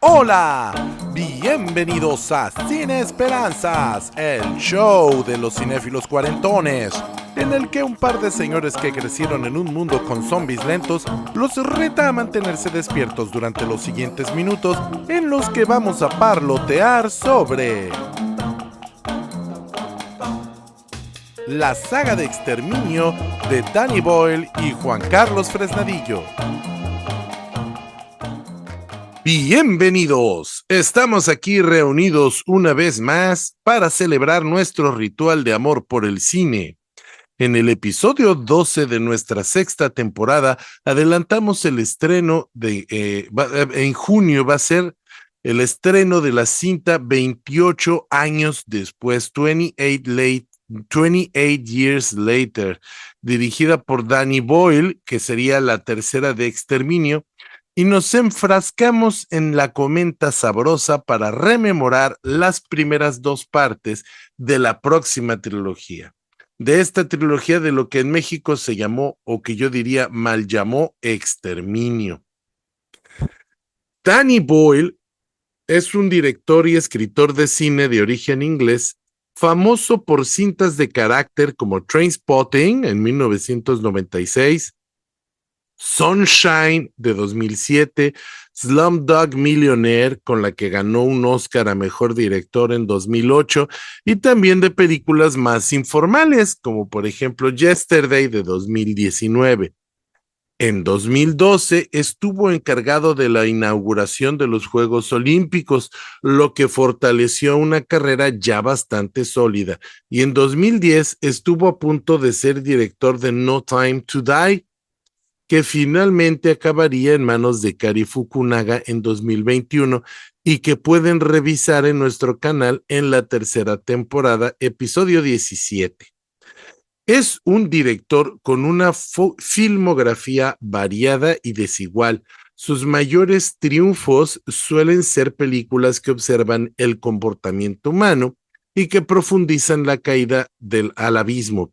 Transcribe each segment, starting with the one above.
Hola, bienvenidos a Cine Esperanzas, el show de los cinéfilos cuarentones, en el que un par de señores que crecieron en un mundo con zombies lentos los reta a mantenerse despiertos durante los siguientes minutos en los que vamos a parlotear sobre la saga de exterminio de Danny Boyle y Juan Carlos Fresnadillo. Bienvenidos, estamos aquí reunidos una vez más para celebrar nuestro ritual de amor por el cine. En el episodio 12 de nuestra sexta temporada adelantamos el estreno en junio va a ser el estreno de la cinta 28 años después, 28 Years Later, dirigida por Danny Boyle, que sería la tercera de Exterminio, y nos enfrascamos en la comenta sabrosa para rememorar las primeras dos partes de la próxima trilogía. De esta trilogía de lo que en México se llamó, o que yo diría mal llamó, Exterminio. Danny Boyle es un director y escritor de cine de origen inglés, famoso por cintas de carácter como Trainspotting en 1996, Sunshine de 2007, Slumdog Millionaire, con la que ganó un Oscar a Mejor Director en 2008, y también de películas más informales, como por ejemplo Yesterday de 2019. En 2012 estuvo encargado de la inauguración de los Juegos Olímpicos, lo que fortaleció una carrera ya bastante sólida, y en 2010 estuvo a punto de ser director de No Time to Die, que finalmente acabaría en manos de Cary Fukunaga en 2021 y que pueden revisar en nuestro canal en la tercera temporada, episodio 17. Es un director con una filmografía variada y desigual. Sus mayores triunfos suelen ser películas que observan el comportamiento humano y que profundizan la caída al abismo,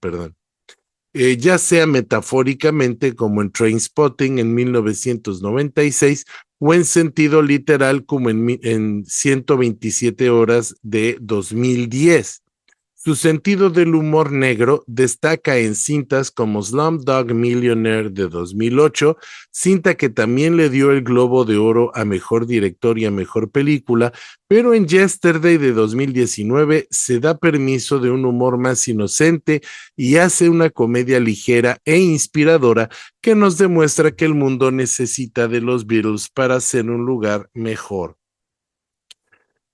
ya sea metafóricamente como en Trainspotting en 1996 o en sentido literal como en 127 horas de 2010. Su sentido del humor negro destaca en cintas como Slumdog Millionaire de 2008, cinta que también le dio el Globo de Oro a Mejor Director y a Mejor Película, pero en Yesterday de 2019 se da permiso de un humor más inocente y hace una comedia ligera e inspiradora que nos demuestra que el mundo necesita de los Beatles para ser un lugar mejor.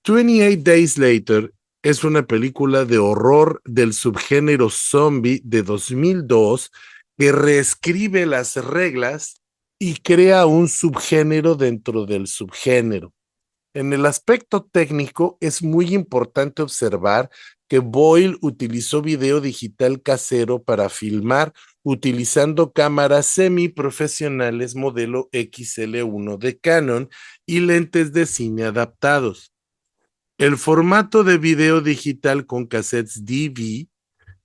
28 Days Later es una película de horror del subgénero zombie de 2002 que reescribe las reglas y crea un subgénero dentro del subgénero. En el aspecto técnico es muy importante observar que Boyle utilizó video digital casero para filmar utilizando cámaras semiprofesionales modelo XL1 de Canon y lentes de cine adaptados. El formato de video digital con cassettes DV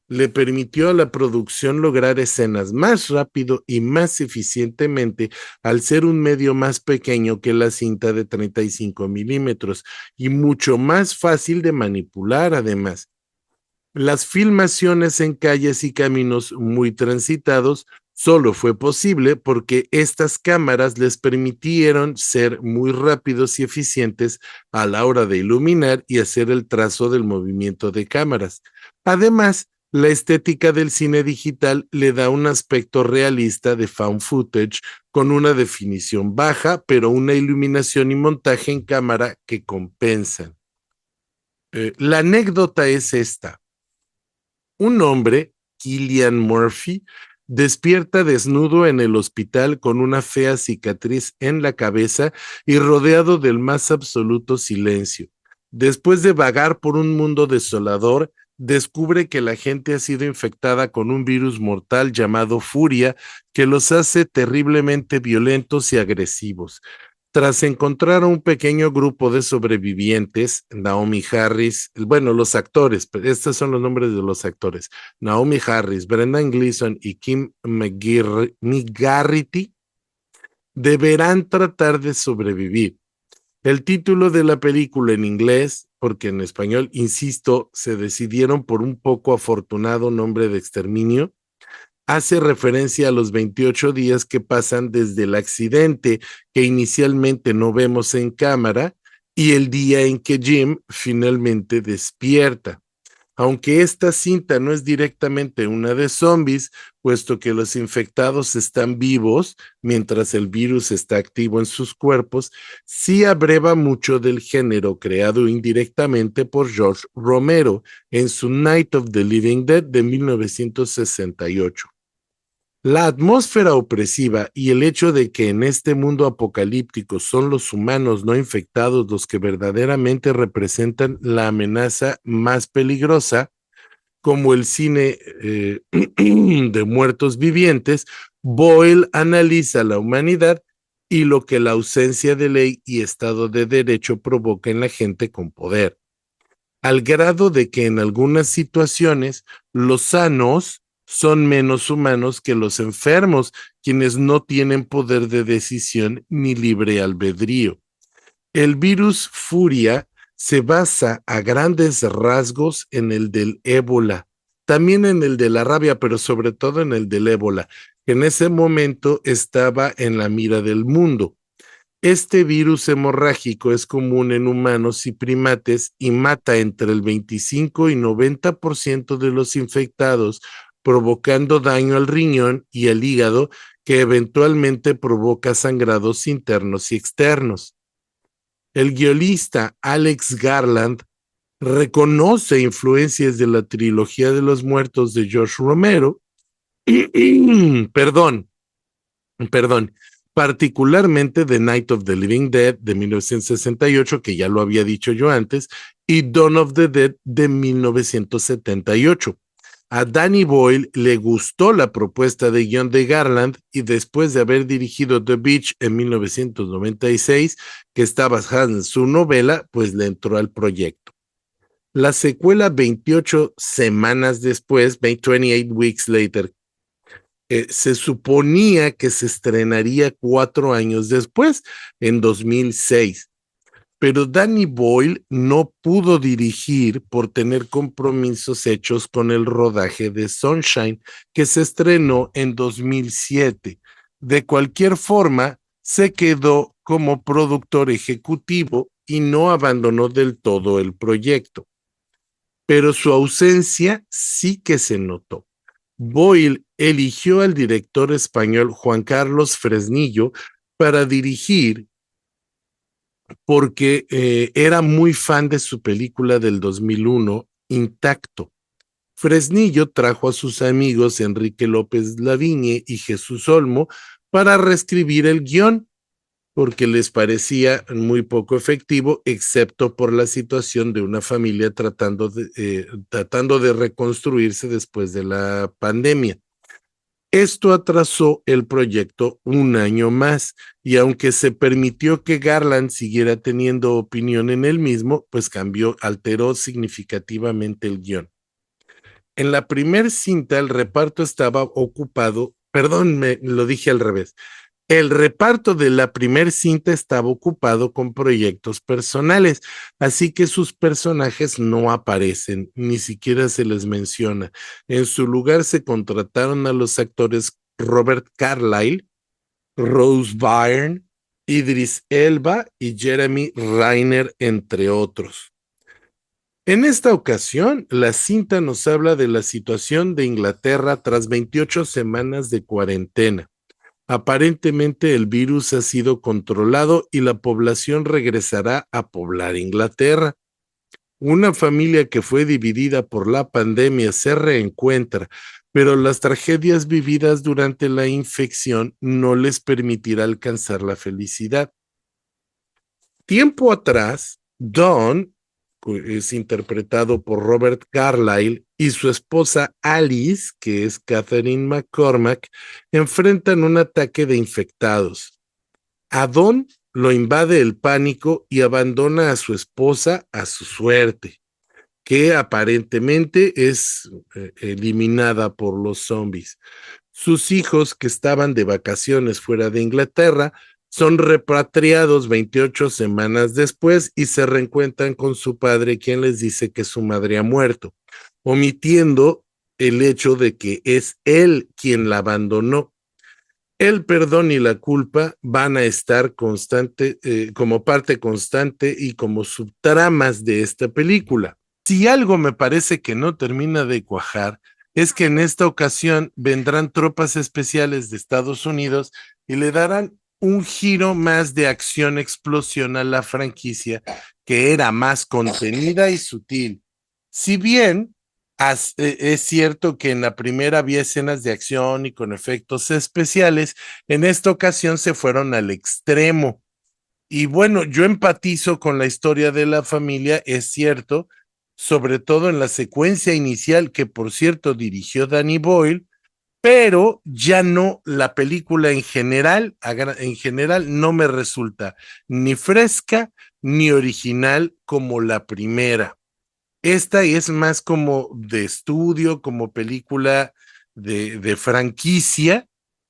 le permitió a la producción lograr escenas más rápido y más eficientemente al ser un medio más pequeño que la cinta de 35 milímetros y mucho más fácil de manipular además. Las filmaciones en calles y caminos muy transitados solo fue posible porque estas cámaras les permitieron ser muy rápidos y eficientes a la hora de iluminar y hacer el trazo del movimiento de cámaras. Además, la estética del cine digital le da un aspecto realista de found footage con una definición baja, pero una iluminación y montaje en cámara que compensan. La anécdota es esta. Un hombre, Cillian Murphy, despierta desnudo en el hospital con una fea cicatriz en la cabeza y rodeado del más absoluto silencio. Después de vagar por un mundo desolador, descubre que la gente ha sido infectada con un virus mortal llamado Furia que los hace terriblemente violentos y agresivos. Tras encontrar a un pequeño grupo de sobrevivientes, Naomi Harris, bueno, los actores, estos son los nombres de los actores, Naomi Harris, Brendan Gleeson y Kim McGarrity, deberán tratar de sobrevivir. El título de la película en inglés, porque en español, insisto, se decidieron por un poco afortunado nombre de exterminio, hace referencia a los 28 días que pasan desde el accidente que inicialmente no vemos en cámara y el día en que Jim finalmente despierta. Aunque esta cinta no es directamente una de zombies, puesto que los infectados están vivos mientras el virus está activo en sus cuerpos, sí abreva mucho del género creado indirectamente por George Romero en su Night of the Living Dead de 1968. La atmósfera opresiva y el hecho de que en este mundo apocalíptico son los humanos no infectados los que verdaderamente representan la amenaza más peligrosa, como el cine de muertos vivientes, Boyle analiza la humanidad y lo que la ausencia de ley y Estado de Derecho provoca en la gente con poder, al grado de que en algunas situaciones los sanos son menos humanos que los enfermos, quienes no tienen poder de decisión ni libre albedrío. El virus Furia se basa a grandes rasgos en el del ébola, también en el de la rabia, pero sobre todo en el del ébola, que en ese momento estaba en la mira del mundo. Este virus hemorrágico es común en humanos y primates y mata entre el 25 y 90% de los infectados, provocando daño al riñón y al hígado, que eventualmente provoca sangrados internos y externos. El guionista Alex Garland reconoce influencias de la trilogía de los muertos de George Romero, perdón, perdón, particularmente The Night of the Living Dead de 1968, que ya lo había dicho yo antes, y Dawn of the Dead de 1978. A Danny Boyle le gustó la propuesta de guión de Garland y después de haber dirigido The Beach en 1996, que está basada en su novela, pues le entró al proyecto. La secuela 28 semanas después, 28 Weeks Later, se suponía que se estrenaría 4 años después, en 2006. Pero Danny Boyle no pudo dirigir por tener compromisos hechos con el rodaje de Sunshine, que se estrenó en 2007. De cualquier forma, se quedó como productor ejecutivo y no abandonó del todo el proyecto. Pero su ausencia sí que se notó. Boyle eligió al director español Juan Carlos Fresnillo para dirigir porque era muy fan de su película del 2001, Intacto. Fresnillo trajo a sus amigos Enrique López Lavigne y Jesús Olmo para reescribir el guión, porque les parecía muy poco efectivo, excepto por la situación de una familia tratando de reconstruirse después de la pandemia. Esto atrasó el proyecto un año más y aunque se permitió que Garland siguiera teniendo opinión en el mismo, pues alteró significativamente el guión. En la primer cinta el reparto estaba ocupado, perdón, me lo dije al revés. El reparto de la primer cinta estaba ocupado con proyectos personales, así que sus personajes no aparecen, ni siquiera se les menciona. En su lugar se contrataron a los actores Robert Carlyle, Rose Byrne, Idris Elba y Jeremy Renner, entre otros. En esta ocasión, la cinta nos habla de la situación de Inglaterra tras 28 semanas de cuarentena. Aparentemente el virus ha sido controlado y la población regresará a poblar Inglaterra. Una familia que fue dividida por la pandemia se reencuentra, pero las tragedias vividas durante la infección no les permitirá alcanzar la felicidad. Tiempo atrás, Dawn es interpretado por Robert Carlyle, y su esposa Alice, que es Catherine McCormack, enfrentan un ataque de infectados. A Don lo invade el pánico y abandona a su esposa a su suerte, que aparentemente es eliminada por los zombies. Sus hijos, que estaban de vacaciones fuera de Inglaterra, Son repatriados 28 semanas después y se reencuentran con su padre, quien les dice que su madre ha muerto, omitiendo el hecho de que es él quien la abandonó. El perdón y la culpa van a estar como parte constante y como subtramas de esta película. Si algo me parece que no termina de cuajar, es que en esta ocasión vendrán tropas especiales de Estados Unidos y le darán un giro más de acción-explosión a la franquicia, que era más contenida y sutil. Si bien es cierto que en la primera había escenas de acción y con efectos especiales, en esta ocasión se fueron al extremo. Y bueno, yo empatizo con la historia de la familia, es cierto, sobre todo en la secuencia inicial que por cierto dirigió Danny Boyle, pero ya no la película en general no me resulta ni fresca ni original como la primera. Esta es más como de estudio, como película de franquicia,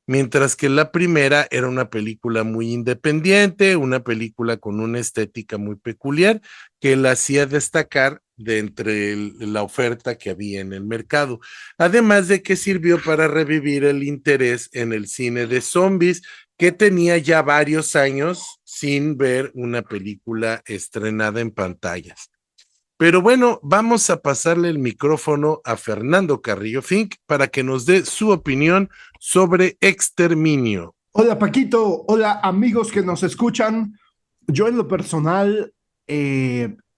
mientras que la primera era una película muy independiente, una película con una estética muy peculiar que la hacía destacar de entre la oferta que había en el mercado. Además de que sirvió para revivir el interés en el cine de zombies, que tenía ya varios años sin ver una película estrenada en pantallas. Pero bueno, vamos a pasarle el micrófono a Fernando Carrillo Fink para que nos dé su opinión sobre Exterminio. Hola Paquito, hola amigos que nos escuchan. Yo en lo personal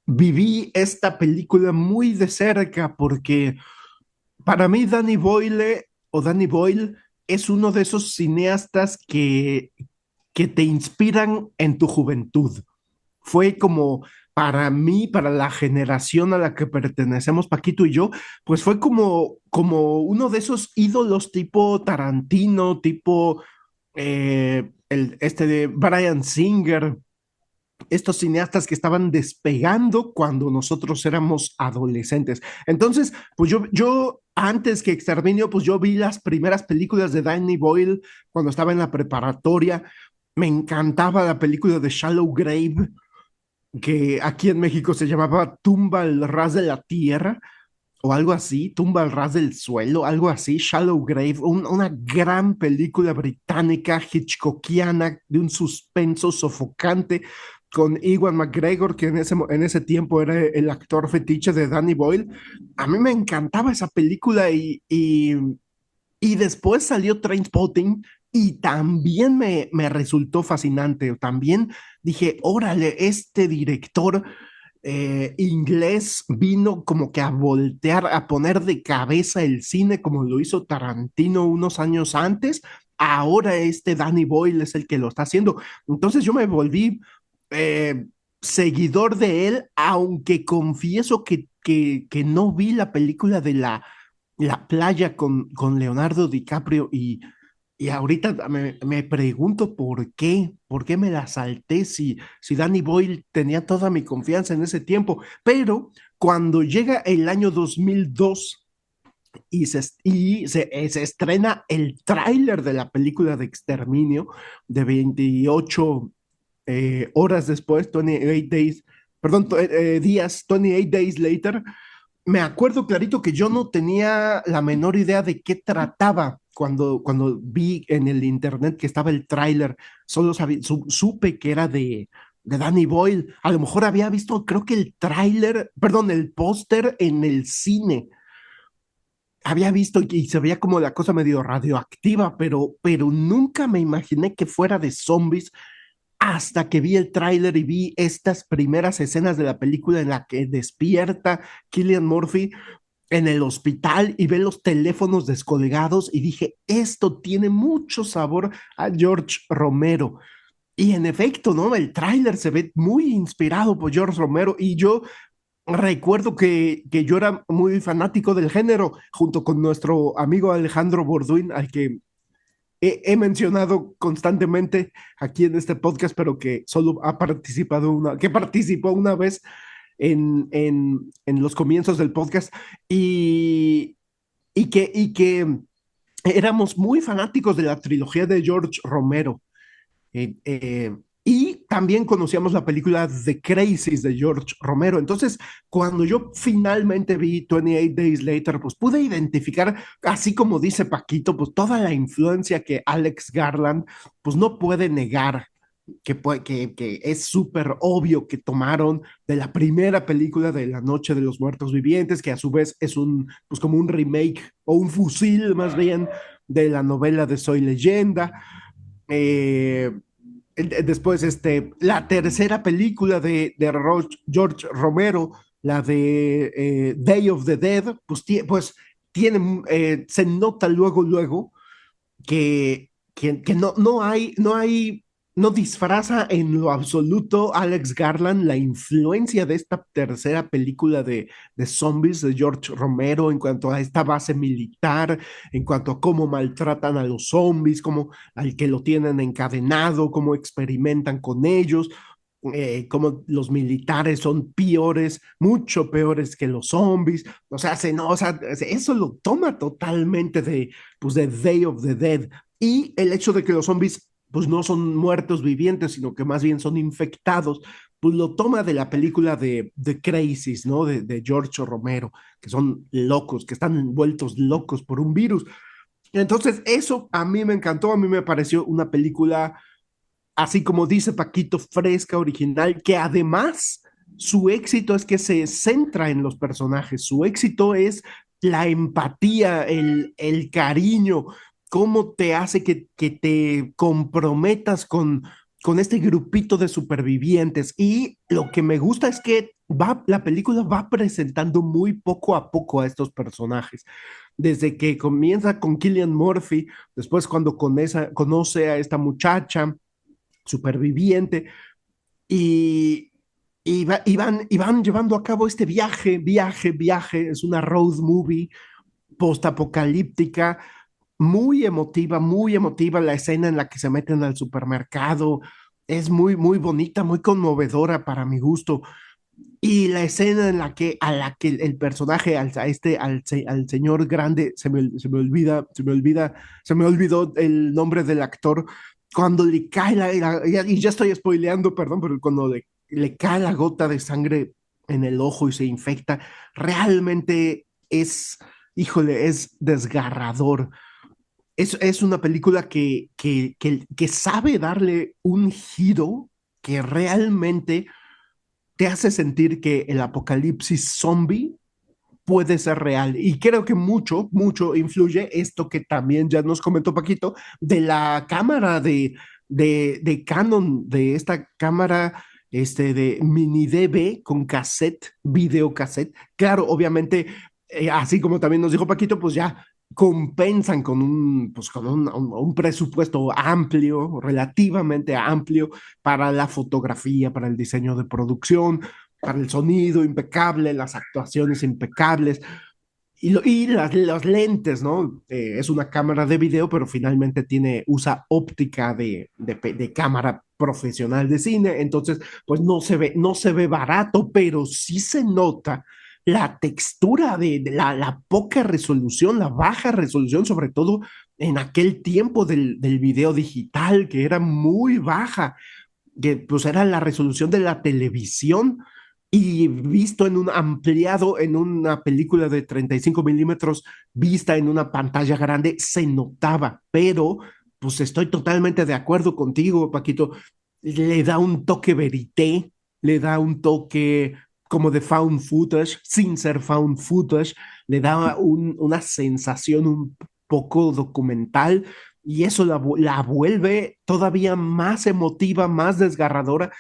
viví esta película muy de cerca porque para mí Danny Boyle es uno de esos cineastas que te inspiran en tu juventud. Fue como para mí, para la generación a la que pertenecemos Paquito y yo, pues fue como uno de esos ídolos tipo Tarantino, tipo este de Bryan Singer, estos cineastas que estaban despegando cuando nosotros éramos adolescentes. Entonces, pues yo antes que Exterminio, pues yo vi las primeras películas de Danny Boyle cuando estaba en la preparatoria. Me encantaba la película de Shallow Grave, que aquí en México se llamaba Tumba al ras de la tierra o algo así, Tumba al ras del suelo, algo así, Shallow Grave, una gran película británica hitchcockiana de un suspenso sofocante con Ewan McGregor, que en ese tiempo era el actor fetiche de Danny Boyle. A mí me encantaba esa película y después salió Trainspotting y también me resultó fascinante. También dije, órale, este director inglés vino como que a voltear, a poner de cabeza el cine como lo hizo Tarantino unos años antes. Ahora este Danny Boyle es el que lo está haciendo. Entonces yo me volví eh, seguidor de él, aunque confieso que no vi la película de la playa con Leonardo DiCaprio y ahorita me pregunto por qué me la salté si Danny Boyle tenía toda mi confianza en ese tiempo. Pero cuando llega el año 2002 se estrena el tráiler de la película de Exterminio de 28 horas después, 28 days, perdón, días, 28 days later, me acuerdo clarito que yo no tenía la menor idea de qué trataba cuando vi en el internet que estaba el tráiler. Solo supe que era de Danny Boyle. A lo mejor había visto, creo que el tráiler, perdón, el póster en el cine. Había visto y se veía como la cosa medio radioactiva, pero nunca me imaginé que fuera de zombies hasta que vi el tráiler y vi estas primeras escenas de la película en la que despierta Cillian Murphy en el hospital y ve los teléfonos descolgados y dije, esto tiene mucho sabor a George Romero. Y en efecto, ¿no? El tráiler se ve muy inspirado por George Romero y yo recuerdo que yo era muy fanático del género junto con nuestro amigo Alejandro Borduin, al que he mencionado constantemente aquí en este podcast, pero que solo ha participado que participó una vez en los comienzos del podcast y, y que éramos muy fanáticos de la trilogía de George Romero. Eh, eh, y también conocíamos la película The Crazies de George Romero. Entonces, cuando yo finalmente vi 28 Days Later, pues pude identificar, así como dice Paquito, pues toda la influencia que Alex Garland, pues no puede negar que es súper obvio que tomaron de la primera película de La Noche de los Muertos Vivientes, que a su vez es pues como un remake o un fusil más bien de la novela de Soy Leyenda. Eh, Después, la tercera película de George Romero, la de Day of the Dead, pues tiene, se nota luego que no disfraza en lo absoluto Alex Garland la influencia de esta tercera película de zombies de George Romero en cuanto a esta base militar, en cuanto a cómo maltratan a los zombies, cómo al que lo tienen encadenado, cómo experimentan con ellos. Cómo los militares son peores, mucho peores que los zombies, o sea, no, o sea, eso lo toma totalmente pues, de Day of the Dead, y el hecho de que los zombies pues no son muertos vivientes, sino que más bien son infectados, pues lo toma de la película de Crazies, ¿no? De George Romero, que son locos, que están envueltos locos por un virus. Entonces, eso a mí me encantó, a mí me pareció una película, así como dice Paquito, fresca, original, que además su éxito es que se centra en los personajes, su éxito es la empatía, el cariño, cómo te hace que te comprometas con este grupito de supervivientes. Y lo que me gusta es que la película va presentando muy poco a poco a estos personajes. Desde que comienza con Cillian Murphy, después cuando conoce a esta muchacha, superviviente, y, y van llevando a cabo este viaje, es una road movie postapocalíptica, muy emotiva la escena en la que se meten al supermercado, es muy bonita, muy conmovedora para mi gusto. Y la escena en a la que el personaje, al señor grande, se me olvidó el nombre del actor, cuando le cae y ya estoy spoileando, perdón, pero cuando le cae la gota de sangre en el ojo y se infecta, realmente híjole, es desgarrador. Es una película que sabe darle un giro que realmente te hace sentir que el apocalipsis zombie puede ser real. Y creo que mucho influye esto que también ya nos comentó Paquito, de la cámara de Canon, de esta cámara de mini DV con cassette, videocassette. Claro, obviamente, así como también nos dijo Paquito, pues ya compensan con un presupuesto amplio, relativamente amplio, para la fotografía, para el diseño de producción, para el sonido impecable, las actuaciones impecables y las lentes, ¿no? Es una cámara de video, pero finalmente usa óptica de cámara profesional de cine, entonces pues no se ve barato, pero sí se nota la textura de la poca resolución, la baja resolución, sobre todo en aquel tiempo del video digital, que era muy baja, que pues era la resolución de la televisión, y visto en un ampliado en una película de 35 milímetros, vista en una pantalla grande, se notaba, pero pues estoy totalmente de acuerdo contigo, Paquito, le da un toque verité, le da un toque como de found footage, sin ser found footage, le da una sensación un poco documental, y eso la vuelve todavía más emotiva, más desgarradora.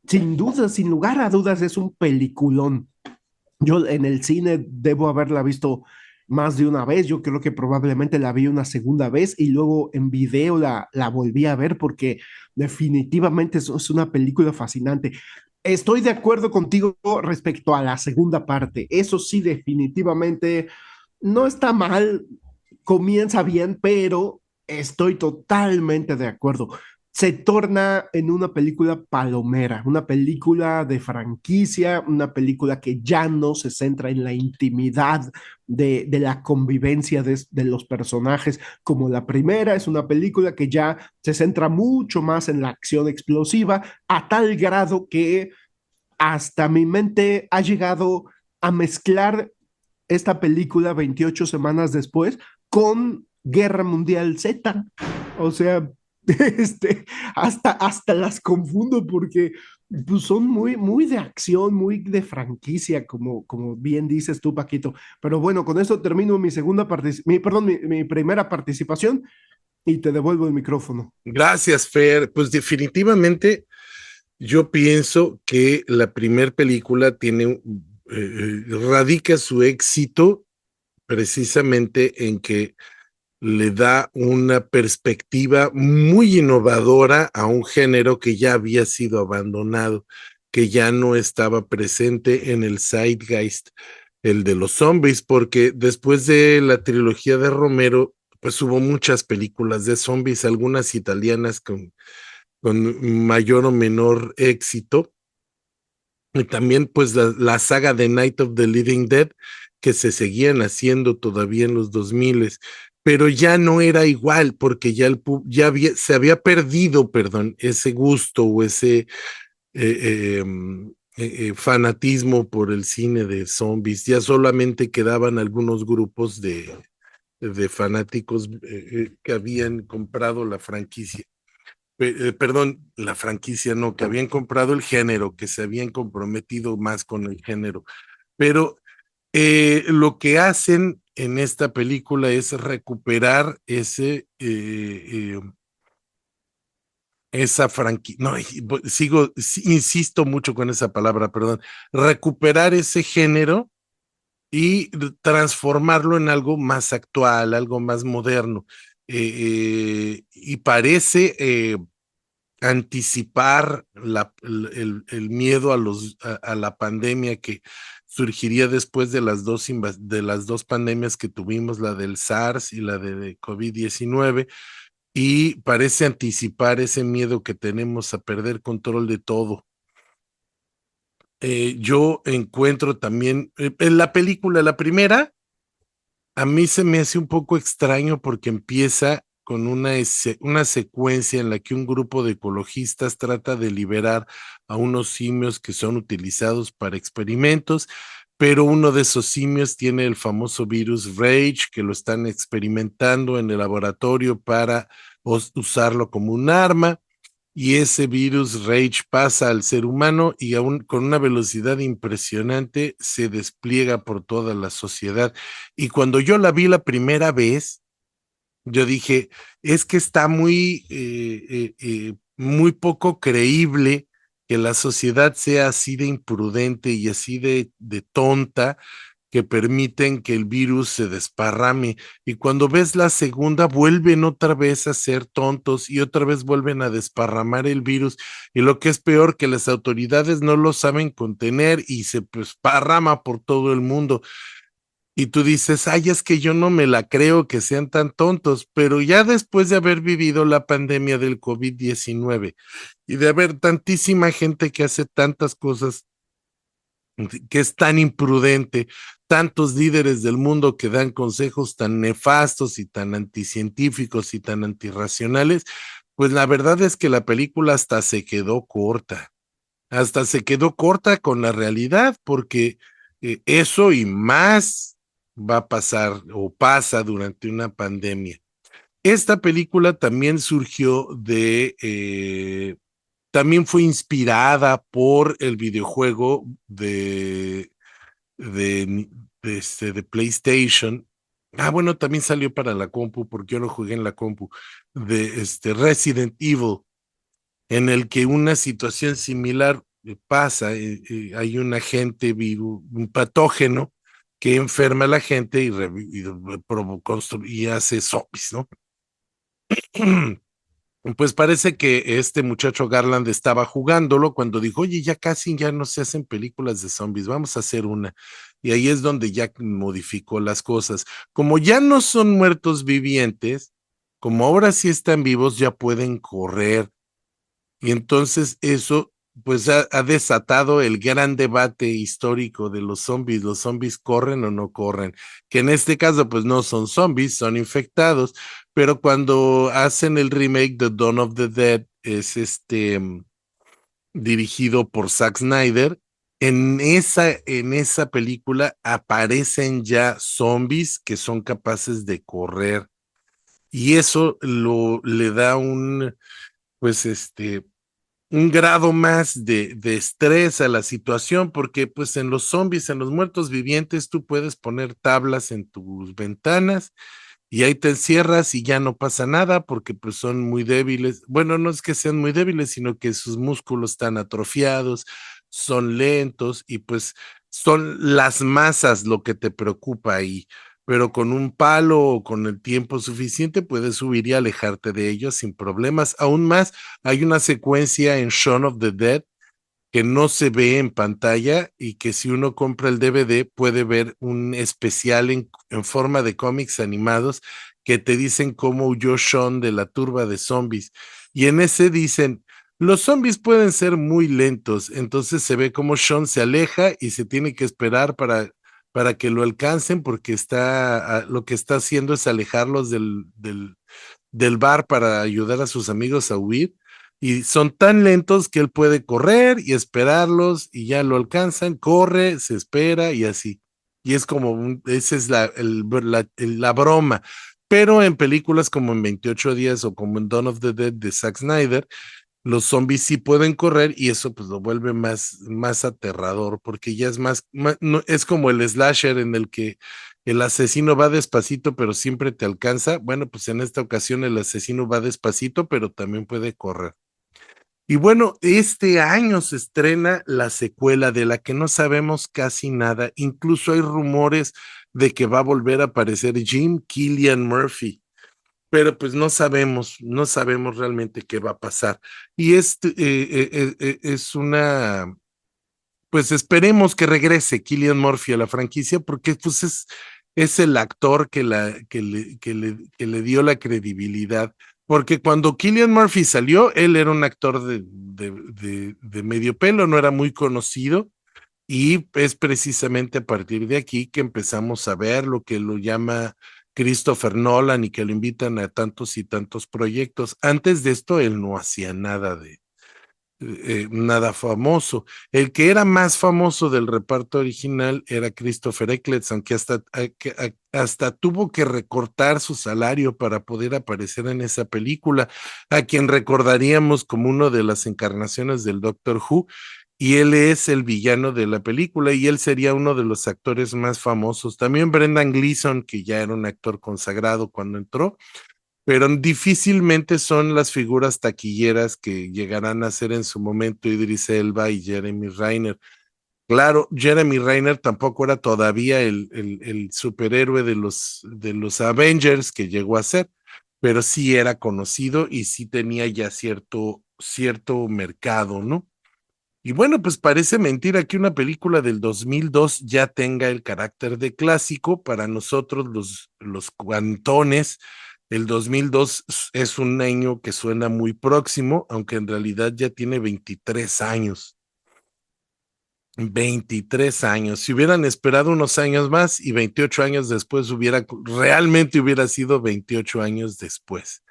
Sin duda, sin lugar a dudas, es un peliculón. Yo en el cine debo haberla visto más de una vez. Yo creo que probablemente la vi una segunda vez y luego en video la volví a ver porque definitivamente es una película fascinante. Estoy de acuerdo contigo respecto a la segunda parte. Eso sí, definitivamente no está mal, comienza bien, pero estoy totalmente de acuerdo. se torna en una película palomera, una película de franquicia, una película que ya no se centra en la intimidad de la convivencia de los personajes, como la primera es una película que ya se centra mucho más en la acción explosiva, a tal grado que hasta mi mente ha llegado a mezclar esta película 28 semanas después con Guerra Mundial Z. O sea, este, hasta las confundo porque pues, son muy de acción, muy de franquicia, como bien dices tú, Paquito. Pero bueno, con esto termino mi perdón, mi primera participación y te devuelvo el micrófono. Gracias, Fer. Pues definitivamente yo pienso que la primer película radica su éxito precisamente en que le da una perspectiva muy innovadora a un género que ya había sido abandonado, que ya no estaba presente en el zeitgeist, el de los zombies, porque después de la trilogía de Romero, pues hubo muchas películas de zombies, algunas italianas con mayor o menor éxito, y también pues la saga de Night of the Living Dead, que se seguían haciendo todavía en los 2000, pero ya no era igual, porque se había perdido, perdón, ese gusto o ese fanatismo por el cine de zombies. Ya solamente quedaban algunos grupos de fanáticos que habían comprado la franquicia. Perdón, la franquicia no, que habían comprado el género, que se habían comprometido más con el género. Pero lo que hacen en esta película es recuperar esa franquicia, no, insisto mucho con esa palabra, perdón, recuperar ese género y transformarlo en algo más actual, algo más moderno. Y parece anticipar el miedo a la pandemia que surgiría después de las dos pandemias que tuvimos, la del SARS y la de COVID-19, y parece anticipar ese miedo que tenemos a perder control de todo. Yo encuentro también en la película, la primera, a mí se me hace un poco extraño porque empieza con una secuencia en la que un grupo de ecologistas trata de liberar a unos simios que son utilizados para experimentos, pero uno de esos simios tiene el famoso virus Rage, que lo están experimentando en el laboratorio para usarlo como un arma, y ese virus Rage pasa al ser humano y aún con una velocidad impresionante se despliega por toda la sociedad. Y cuando yo la vi la primera vez, yo dije, es que está muy poco creíble que la sociedad sea así de imprudente y así de tonta, que permiten que el virus se desparrame. Y cuando ves la segunda, vuelven otra vez a ser tontos y otra vez vuelven a desparramar el virus. Y lo que es peor, que las autoridades no lo saben contener y se desparrama por todo el mundo. Y tú dices, ay, es que yo no me la creo que sean tan tontos, pero ya después de haber vivido la pandemia del COVID-19 y de haber tantísima gente que hace tantas cosas, que es tan imprudente, tantos líderes del mundo que dan consejos tan nefastos y tan anticientíficos y tan antirracionales, pues la verdad es que la película hasta se quedó corta con la realidad, porque eso y más va a pasar o pasa durante una pandemia. Esta película también también fue inspirada por el videojuego de, de PlayStation. Ah, bueno, también salió para la compu, porque yo lo jugué en la compu, de Resident Evil, en el que una situación similar pasa. Hay un agente un patógeno que enferma a la gente y hace zombies, ¿no? Pues parece que este muchacho Garland estaba jugándolo cuando dijo, oye, ya casi ya no se hacen películas de zombies, vamos a hacer una. Y ahí es donde ya modificó las cosas. Como ya no son muertos vivientes, como ahora sí están vivos, ya pueden correr, Y entonces eso pues ha desatado el gran debate histórico de los zombies corren o no corren, que en este caso pues no son zombies, son infectados, pero cuando hacen el remake de Dawn of the Dead, es dirigido por Zack Snyder, en esa película aparecen ya zombies que son capaces de correr, y eso le da pues un grado más de estrés a la situación, porque pues en los zombies, en los muertos vivientes, tú puedes poner tablas en tus ventanas y ahí te encierras y ya no pasa nada porque pues son muy débiles. Bueno, no es que sean muy débiles, sino que sus músculos están atrofiados, son lentos y pues son las masas lo que te preocupa ahí. Pero con un palo o con el tiempo suficiente puedes subir y alejarte de ellos sin problemas. Aún más, hay una secuencia en Shaun of the Dead que no se ve en pantalla y que si uno compra el DVD puede ver un especial en forma de cómics animados que te dicen cómo huyó Sean de la turba de zombies. Y en ese dicen, los zombies pueden ser muy lentos, entonces se ve cómo Sean se aleja y se tiene que esperar para que lo alcancen porque lo que está haciendo es alejarlos del bar para ayudar a sus amigos a huir y son tan lentos que él puede correr y esperarlos y ya lo alcanzan, corre, se espera y así. Y es como, esa es la broma. Pero en películas como en 28 días o como en Dawn of the Dead de Zack Snyder, los zombies sí pueden correr y eso pues lo vuelve más aterrador porque ya es no, es como el slasher en el que el asesino va despacito pero siempre te alcanza. Bueno, pues en esta ocasión el asesino va despacito pero también puede correr. Y bueno, este año se estrena la secuela de la que no sabemos casi nada. Incluso hay rumores de que va a volver a aparecer Jim Killian Murphy, pero pues no sabemos realmente qué va a pasar. Y es pues esperemos que regrese Killian Murphy a la franquicia porque pues es el actor que le dio la credibilidad. Porque cuando Killian Murphy salió, él era un actor de medio pelo, no era muy conocido, y es precisamente a partir de aquí que empezamos a ver lo que lo llama Christopher Nolan y que lo invitan a tantos y tantos proyectos. Antes de esto, él no hacía nada famoso. El que era más famoso del reparto original era Christopher Eccleston, aunque hasta tuvo que recortar su salario para poder aparecer en esa película, a quien recordaríamos como una de las encarnaciones del Doctor Who, y él es el villano de la película y él sería uno de los actores más famosos. También Brendan Gleeson, que ya era un actor consagrado cuando entró, pero difícilmente son las figuras taquilleras que llegarán a ser en su momento Idris Elba y Jeremy Renner. Claro, Jeremy Renner tampoco era todavía el superhéroe de los Avengers que llegó a ser, pero sí era conocido y sí tenía ya cierto mercado, ¿no? Y bueno, pues parece mentira que una película del 2002 ya tenga el carácter de clásico. Para nosotros, los cuantones, el 2002 es un año que suena muy próximo, aunque en realidad ya tiene 23 años. 23 años. Si hubieran esperado unos años más y 28 años después realmente hubiera sido 28 años después.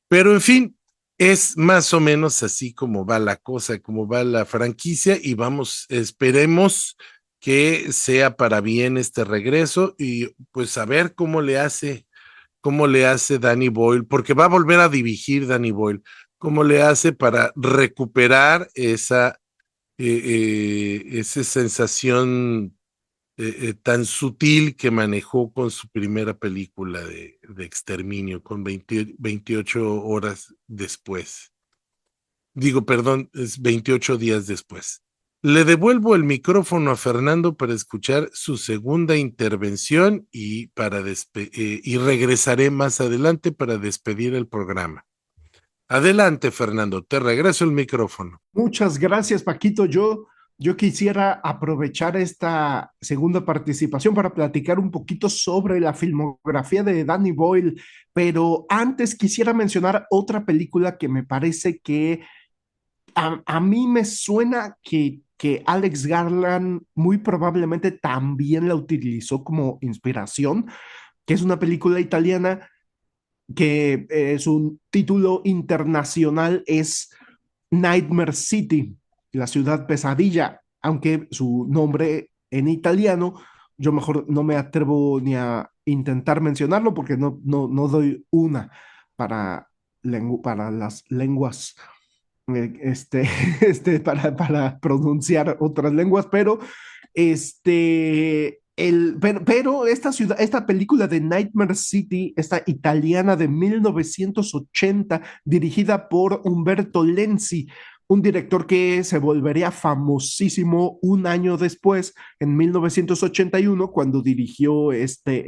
Pero en fin, es más o menos así como va la cosa, como va la franquicia y esperemos que sea para bien este regreso y pues a ver cómo le hace Danny Boyle, porque va a volver a dirigir Danny Boyle, cómo le hace para recuperar esa sensación tan sutil que manejó con su primera película de Exterminio, con 28 horas después. Digo, perdón, es 28 días después. Le devuelvo el micrófono a Fernando para escuchar su segunda intervención y regresaré más adelante para despedir el programa. Adelante, Fernando, te regreso el micrófono. Muchas gracias, Paquito. Yo quisiera aprovechar esta segunda participación para platicar un poquito sobre la filmografía de Danny Boyle, pero antes quisiera mencionar otra película que me parece que a mí me suena que Alex Garland muy probablemente también la utilizó como inspiración, que es una película italiana que su título internacional es Nightmare City, la ciudad pesadilla, aunque su nombre en italiano, yo mejor no me atrevo ni a intentar mencionarlo porque no doy una para, para las lenguas, para pronunciar otras lenguas, pero pero esta ciudad, esta película de Nightmare City, esta italiana de 1980, dirigida por Umberto Lenzi, un director que se volvería famosísimo un año después, en 1981, cuando dirigió este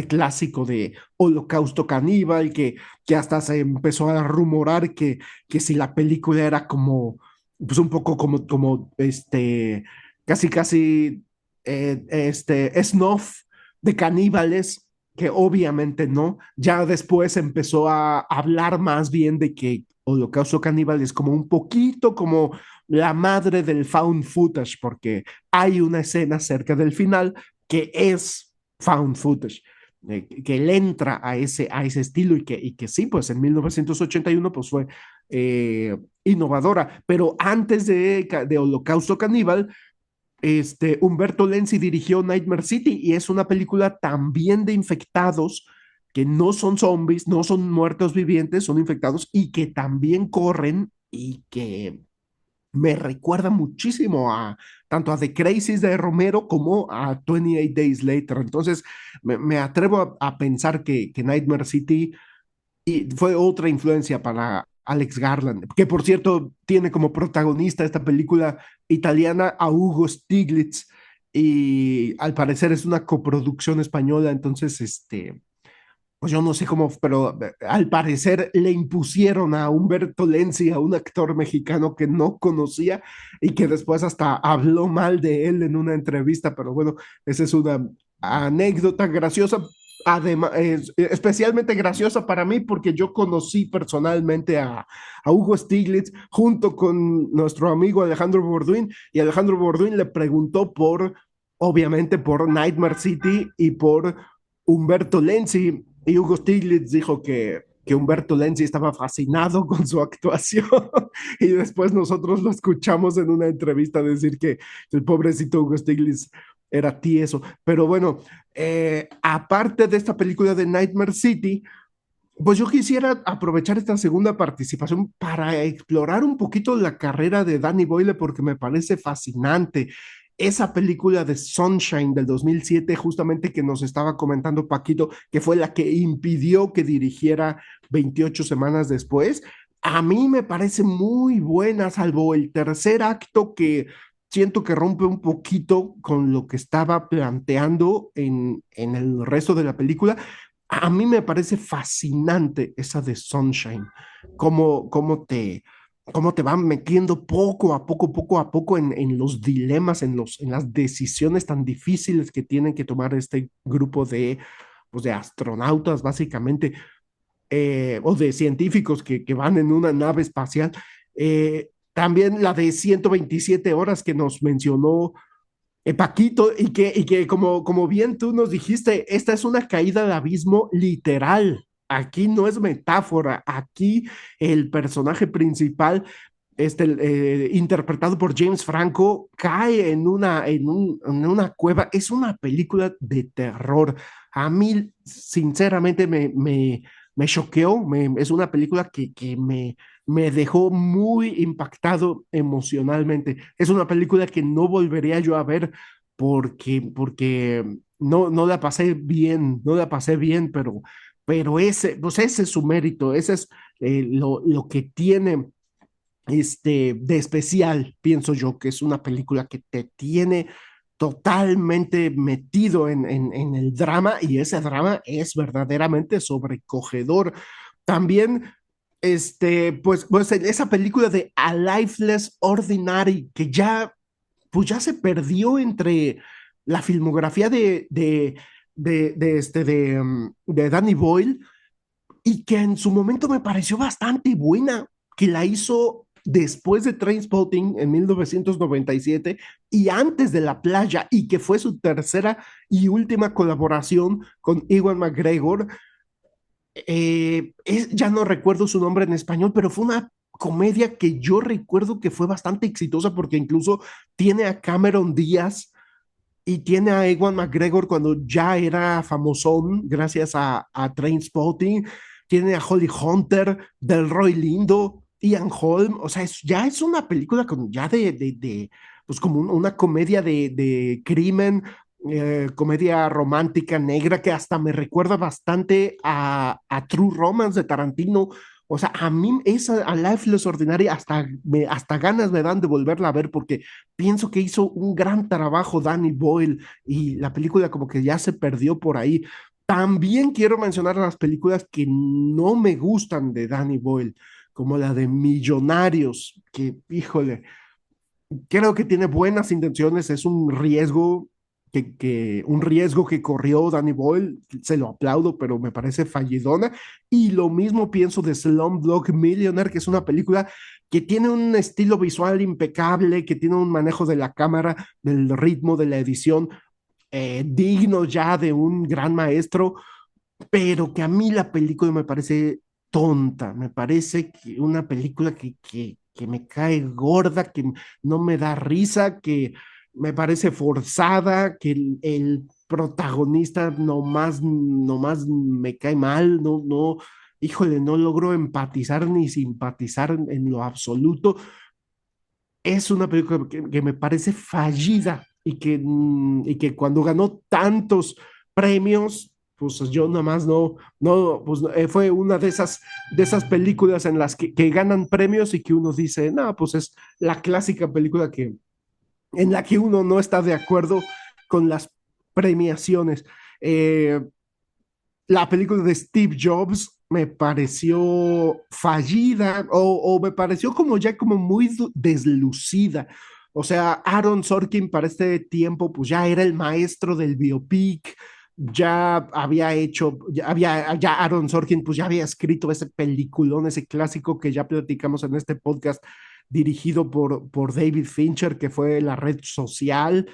clásico de Holocausto Caníbal, que hasta se empezó a rumorar que si la película era como, pues un poco como casi snuff de caníbales, que obviamente no. Ya después empezó a hablar más bien de que Holocausto Caníbal es como un poquito como la madre del found footage, porque hay una escena cerca del final que es found footage. Que le entra a ese estilo y que sí, pues en 1981 pues fue innovadora, pero antes de Holocausto Caníbal, Humberto Lenzi dirigió Nightmare City y es una película también de infectados que no son zombies, no son muertos vivientes, son infectados y que también corren y que me recuerda muchísimo a tanto a The Crazies de Romero como a 28 Days Later. Entonces me atrevo a pensar que Nightmare City y fue otra influencia para Alex Garland, que por cierto tiene como protagonista esta película italiana a Hugo Stiglitz y al parecer es una coproducción española, entonces pues yo no sé cómo, pero al parecer le impusieron a Humberto Lenzi, a un actor mexicano que no conocía y que después hasta habló mal de él en una entrevista, pero bueno, esa es una anécdota graciosa, además, especialmente graciosa para mí porque yo conocí personalmente a Hugo Stiglitz junto con nuestro amigo Alejandro Borduin y Alejandro Borduin le preguntó obviamente por Nightmare City y por Humberto Lenzi y Hugo Stiglitz dijo que Humberto Lenzi estaba fascinado con su actuación y después nosotros lo escuchamos en una entrevista decir que el pobrecito Hugo Stiglitz era tieso. Pero bueno, aparte de esta película de Nightmare City, pues yo quisiera aprovechar esta segunda participación para explorar un poquito la carrera de Danny Boyle porque me parece fascinante. Esa película de Sunshine del 2007, justamente que nos estaba comentando Paquito, que fue la que impidió que dirigiera 28 semanas después, a mí me parece muy buena, salvo el tercer acto que siento que rompe un poquito con lo que estaba planteando en el resto de la película. A mí me parece fascinante esa de Sunshine, cómo, cómo te van metiendo poco a poco en los dilemas, en las decisiones tan difíciles que tienen que tomar este grupo pues de astronautas, básicamente, o de científicos que van en una nave espacial. También la de 127 horas que nos mencionó Paquito, y que como bien tú nos dijiste, esta es una caída al abismo literal. Aquí no es metáfora, aquí el personaje principal, interpretado por James Franco, cae en una cueva. Es una película de terror. A mí, sinceramente, me choqueó. Es una película que me dejó muy impactado emocionalmente. Es una película que no volvería yo a ver porque no la pasé bien, no la pasé bien, pero pues ese es su mérito, ese es lo que tiene de especial, pienso yo, que es una película que te tiene totalmente metido en el drama y ese drama es verdaderamente sobrecogedor. También pues en esa película de A Lifeless Ordinary, que pues ya se perdió entre la filmografía de Danny Boyle y que en su momento me pareció bastante buena, que la hizo después de Trainspotting en 1997 y antes de La Playa, y que fue su tercera y última colaboración con Ewan McGregor. Ya no recuerdo su nombre en español, pero fue una comedia que yo recuerdo que fue bastante exitosa porque incluso tiene a Cameron Díaz y tiene a Ewan McGregor cuando ya era famosón gracias a Trainspotting, tiene a Holly Hunter, Delroy Lindo, Ian Holm, o sea, ya es una película con, ya pues como una comedia de crimen, comedia romántica negra que hasta me recuerda bastante a True Romance de Tarantino. O sea, a mí esa a Lifeless Ordinary hasta ganas me dan de volverla a ver porque pienso que hizo un gran trabajo Danny Boyle y la película como que ya se perdió por ahí. También quiero mencionar las películas que no me gustan de Danny Boyle, como la de Millonarios, que híjole, creo que tiene buenas intenciones, es un riesgo un riesgo que corrió Danny Boyle, se lo aplaudo, pero me parece fallidona. Y lo mismo pienso de Slumdog Millionaire, que es una película que tiene un estilo visual impecable, que tiene un manejo de la cámara, del ritmo, de la edición, digno ya de un gran maestro, pero que a mí la película me parece tonta, me parece que una película que me cae gorda, que no me da risa, que me parece forzada, que el protagonista nomás me cae mal, no, híjole, no logro empatizar ni simpatizar en lo absoluto. Es una película que me parece fallida y que cuando ganó tantos premios, pues yo nada más pues fue una de esas películas en las que ganan premios y que uno dice, no, pues es la clásica película en la que uno no está de acuerdo con las premiaciones. La película de Steve Jobs me pareció fallida o me pareció como ya como muy deslucida. O sea, Aaron Sorkin para este tiempo pues ya era el maestro del biopic, ya había hecho, ya Aaron Sorkin pues ya había escrito ese peliculón, ese clásico que ya platicamos en este podcast dirigido por David Fincher, que fue La Red Social.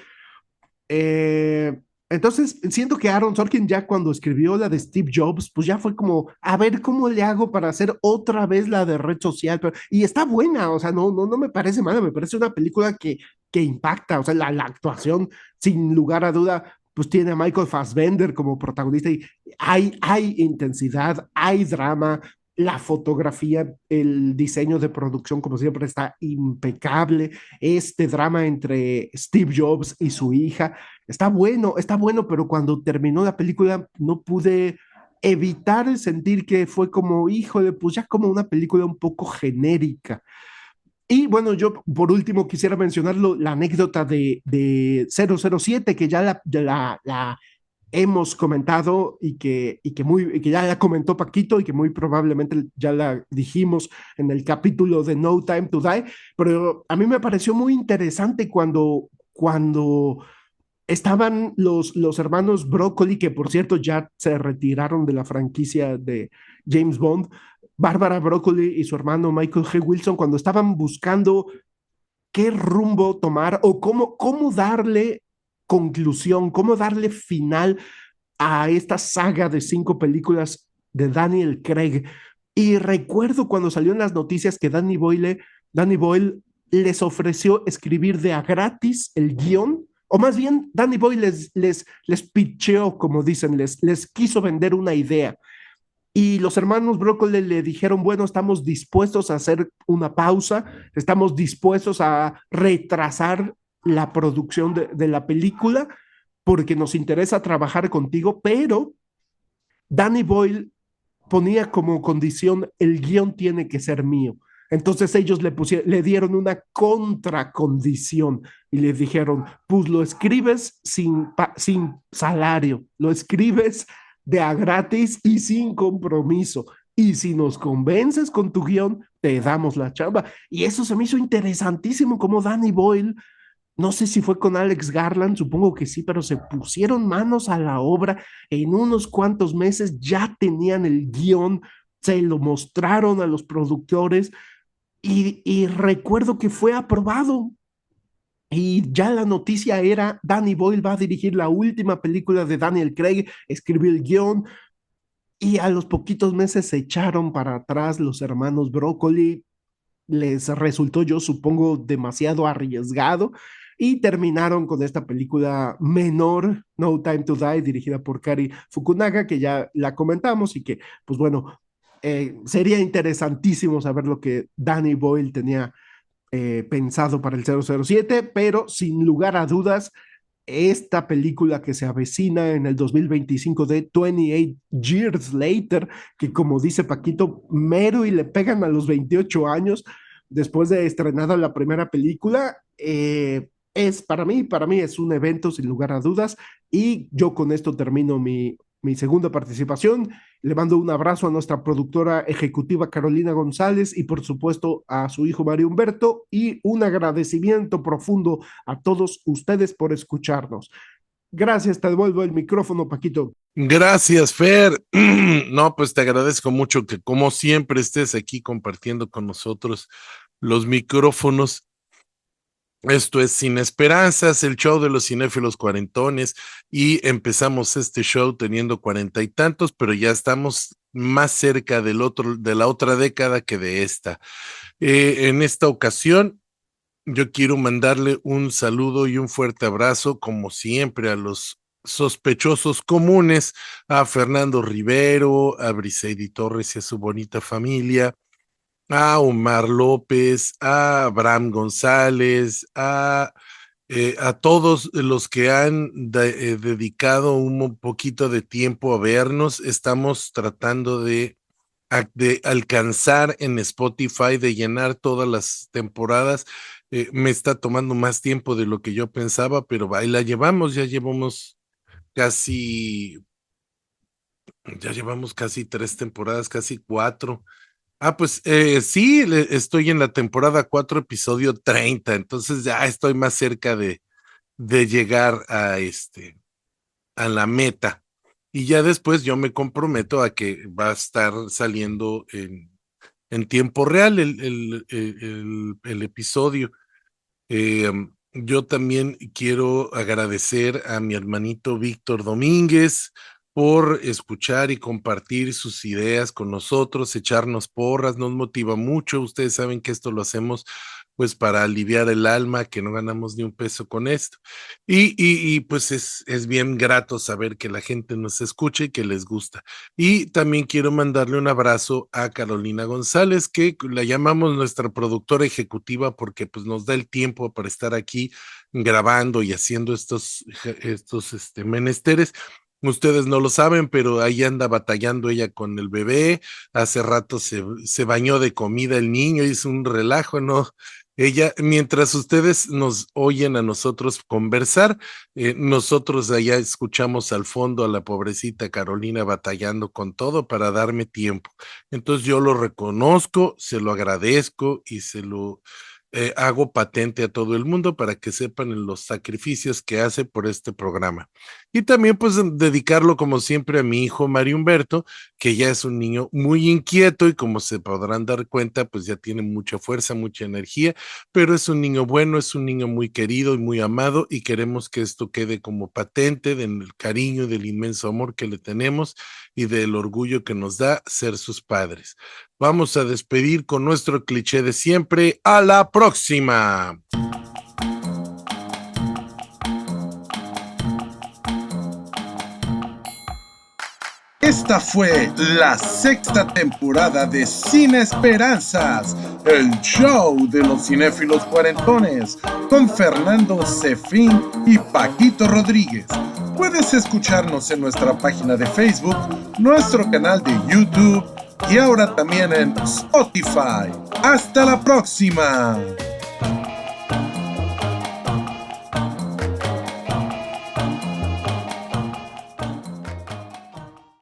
Eh, entonces, siento que Aaron Sorkin ya cuando escribió la de Steve Jobs, pues ya fue como, a ver cómo le hago para hacer otra vez la de Red Social. Y está buena, o sea, no me parece mala, me parece una película que impacta, o sea, la actuación, sin lugar a duda, pues tiene a Michael Fassbender como protagonista y hay intensidad, hay drama, la fotografía, el diseño de producción, como siempre, está impecable. Este drama entre Steve Jobs y su hija está bueno, pero cuando terminó la película no pude evitar sentir que fue como, híjole, pues ya como una película un poco genérica. Y bueno, yo por último quisiera mencionar la anécdota de 007, que la hemos comentado y que ya la comentó Paquito y que muy probablemente ya la dijimos en el capítulo de No Time to Die, pero a mí me pareció muy interesante cuando estaban los hermanos Broccoli, que por cierto ya se retiraron de la franquicia de James Bond, Bárbara Broccoli y su hermano Michael G. Wilson, cuando estaban buscando qué rumbo tomar o cómo darle conclusión, cómo darle final a esta saga de 5 películas de Daniel Craig. Y recuerdo cuando salió en las noticias que Danny Boyle les ofreció escribir de a gratis el guión, o más bien Danny Boyle les pitcheó, como dicen, les quiso vender una idea. Y los hermanos Broccoli le dijeron, bueno, estamos dispuestos a hacer una pausa, estamos dispuestos a retrasar la producción de la película porque nos interesa trabajar contigo, pero Danny Boyle ponía como condición, el guión tiene que ser mío. Entonces ellos le dieron una contracondición y le dijeron, pues lo escribes sin salario, lo escribes de a gratis y sin compromiso. Y si nos convences con tu guión, te damos la chamba. Y eso se me hizo interesantísimo, como Danny Boyle, no sé si fue con Alex Garland, supongo que sí, pero se pusieron manos a la obra. En unos cuantos meses ya tenían el guión, se lo mostraron a los productores y recuerdo que fue aprobado. Y ya la noticia era, Danny Boyle va a dirigir la última película de Daniel Craig, escribió el guión, y a los poquitos meses se echaron para atrás los hermanos Broccoli. Les resultó, yo supongo, demasiado arriesgado y terminaron con esta película menor, No Time to Die, dirigida por Kari Fukunaga, que ya la comentamos y que, pues bueno, sería interesantísimo saber lo que Danny Boyle tenía pensado para el 007, pero sin lugar a dudas, esta película que se avecina en el 2025 de 28 Years Later, que como dice Paquito, mero y le pegan a los 28 años después de estrenada la primera película, es para mí es un evento sin lugar a dudas, y yo con esto termino mi segunda participación. Le mando un abrazo a nuestra productora ejecutiva Carolina González y por supuesto a su hijo Mario Humberto, y un agradecimiento profundo a todos ustedes por escucharnos. Gracias, te devuelvo el micrófono, Paquito. Gracias, Fer. No, pues te agradezco mucho que como siempre estés aquí compartiendo con nosotros los micrófonos. Esto es Sin Esperanzas, el show de los cinéfilos cuarentones, y empezamos este show teniendo 40 y tantos, pero ya estamos más cerca de la otra década que de esta. En esta ocasión, yo quiero mandarle un saludo y un fuerte abrazo, como siempre, a los sospechosos comunes, a Fernando Rivero, a Briseidi Torres y a su bonita familia, a Omar López, a Abraham González, a todos los que han dedicado un poquito de tiempo a vernos. Estamos tratando de alcanzar en Spotify, de llenar todas las temporadas. Me está tomando más tiempo de lo que yo pensaba, pero ahí la llevamos, casi, ya llevamos casi 3 temporadas, casi 4. Pues sí, estoy en la temporada 4, episodio 30, entonces ya estoy más cerca de llegar a la meta. Y ya después yo me comprometo a que va a estar saliendo en tiempo real el episodio. Yo también quiero agradecer a mi hermanito Víctor Domínguez por escuchar y compartir sus ideas con nosotros, echarnos porras, nos motiva mucho. Ustedes saben que esto lo hacemos pues para aliviar el alma, que no ganamos ni un peso con esto. Y pues es bien grato saber que la gente nos escucha y que les gusta. Y también quiero mandarle un abrazo a Carolina González, que la llamamos nuestra productora ejecutiva porque pues nos da el tiempo para estar aquí grabando y haciendo estos menesteres. Ustedes no lo saben, pero ahí anda batallando ella con el bebé. Hace rato se bañó de comida el niño, hizo un relajo, ¿no? Ella, mientras ustedes nos oyen a nosotros conversar, nosotros allá escuchamos al fondo a la pobrecita Carolina batallando con todo para darme tiempo. Entonces yo lo reconozco, se lo agradezco y se lo hago patente a todo el mundo para que sepan los sacrificios que hace por este programa. Y también pues dedicarlo como siempre a mi hijo Mario Humberto, que ya es un niño muy inquieto y como se podrán dar cuenta, pues ya tiene mucha fuerza, mucha energía, pero es un niño bueno, es un niño muy querido y muy amado, y queremos que esto quede como patente del cariño y del inmenso amor que le tenemos y del orgullo que nos da ser sus padres. Vamos a despedir con nuestro cliché de siempre. ¡A la próxima! Esta fue la 6ª temporada de Sin Esperanzas, el show de los cinéfilos cuarentones, con Fernando Zefín y Paquito Rodríguez. Puedes escucharnos en nuestra página de Facebook, nuestro canal de YouTube y ahora también en Spotify. ¡Hasta la próxima!